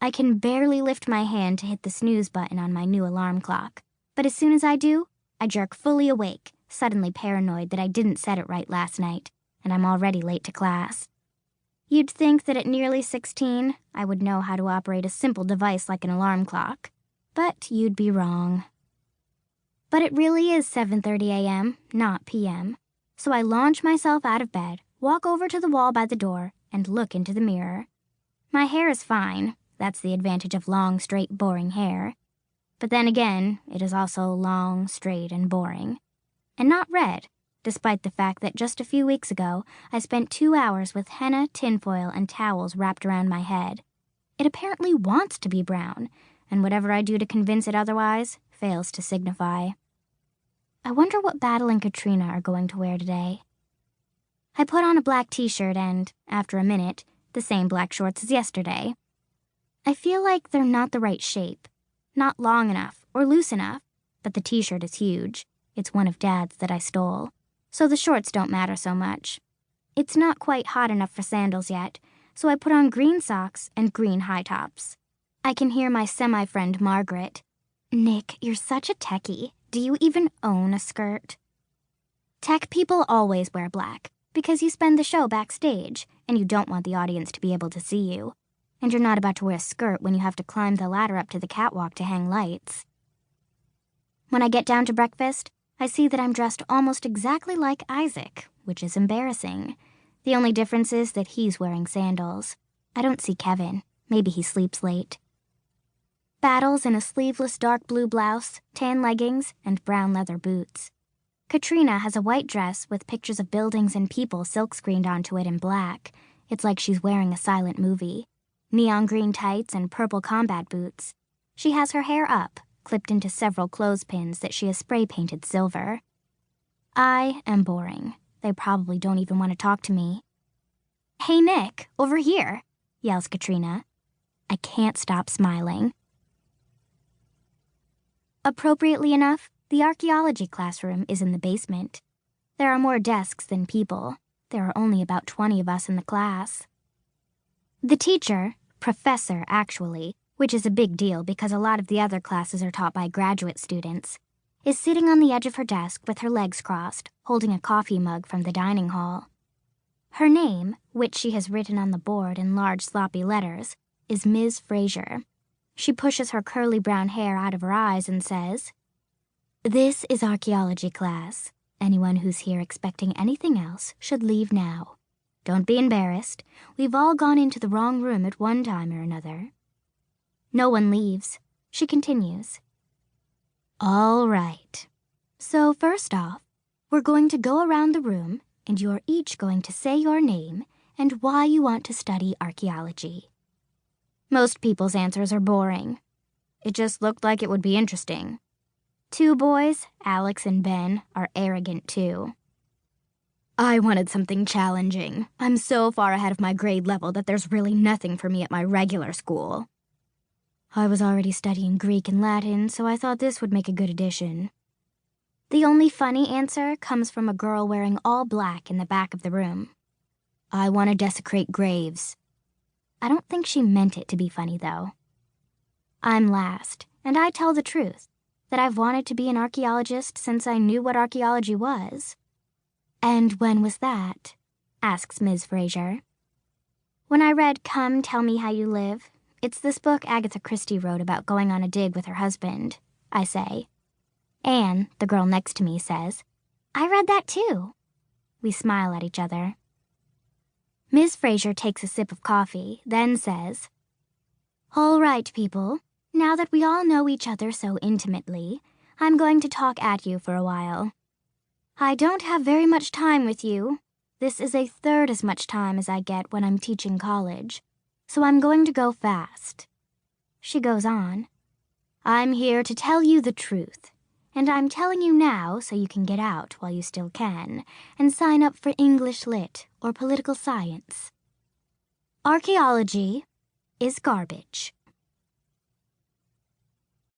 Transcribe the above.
I can barely lift my hand to hit the snooze button on my new alarm clock, but as soon as I do, I jerk fully awake, suddenly paranoid that I didn't set it right last night, and I'm already late to class. You'd think that at nearly 16, I would know how to operate a simple device like an alarm clock, but you'd be wrong. But it really is 7:30 a.m., not p.m., so I launch myself out of bed, walk over to the wall by the door, and look into the mirror. My hair is fine. That's the advantage of long, straight, boring hair. But then again, it is also long, straight, and boring. And not red, despite the fact that just a few weeks ago, I spent 2 hours with henna, tinfoil, and towels wrapped around my head. It apparently wants to be brown, and whatever I do to convince it otherwise fails to signify. I wonder what Battle and Katrina are going to wear today. I put on a black t-shirt and, after a minute, the same black shorts as yesterday. I feel like they're not the right shape, not long enough or loose enough, but the t-shirt is huge. It's one of Dad's that I stole, so the shorts don't matter so much. It's not quite hot enough for sandals yet, so I put on green socks and green high tops. I can hear my semi-friend Margaret. "Nick, you're such a techie. Do you even own a skirt?" Tech people always wear black, because you spend the show backstage, and you don't want the audience to be able to see you. And you're not about to wear a skirt when you have to climb the ladder up to the catwalk to hang lights. When I get down to breakfast, I see that I'm dressed almost exactly like Isaac, which is embarrassing. The only difference is that he's wearing sandals. I don't see Kevin. Maybe he sleeps late. Battle's in a sleeveless dark blue blouse, tan leggings, and brown leather boots. Katrina has a white dress with pictures of buildings and people silk-screened onto it in black. It's like she's wearing a silent movie. Neon green tights and purple combat boots. She has her hair up, clipped into several clothespins that she has spray-painted silver. I am boring. They probably don't even want to talk to me. "Hey, Nick, over here," yells Katrina. I can't stop smiling. Appropriately enough, the archaeology classroom is in the basement. There are more desks than people. There are only about 20 of us in the class. The teacher, professor actually, which is a big deal because a lot of the other classes are taught by graduate students, is sitting on the edge of her desk with her legs crossed, holding a coffee mug from the dining hall. Her name, which she has written on the board in large sloppy letters, is Ms. Fraser. She pushes her curly brown hair out of her eyes and says, "This is archaeology class. Anyone who's here expecting anything else should leave now. Don't be embarrassed. We've all gone into the wrong room at one time or another." No one leaves. She continues. "All right. So first off, we're going to go around the room, and you're each going to say your name and why you want to study archaeology." Most people's answers are boring. It just looked like it would be interesting. 2 boys, Alex and Ben, are arrogant too. I wanted something challenging. I'm so far ahead of my grade level that there's really nothing for me at my regular school. I was already studying Greek and Latin, so I thought this would make a good addition. The only funny answer comes from a girl wearing all black in the back of the room. I want to desecrate graves. I don't think she meant it to be funny, though. I'm last, and I tell the truth, that I've wanted to be an archaeologist since I knew what archaeology was. "And when was that?" asks Ms. Fraser. "When I read Come Tell Me How You Live. It's this book Agatha Christie wrote about going on a dig with her husband," I say. Anne, the girl next to me, says, "I read that too." We smile at each other. Ms. Fraser takes a sip of coffee, then says, "All right, people. Now that we all know each other so intimately, I'm going to talk at you for a while. I don't have very much time with you. This is a third as much time as I get when I'm teaching college, so I'm going to go fast." She goes on, "I'm here to tell you the truth, and I'm telling you now so you can get out while you still can and sign up for English Lit or political science. Archaeology is garbage."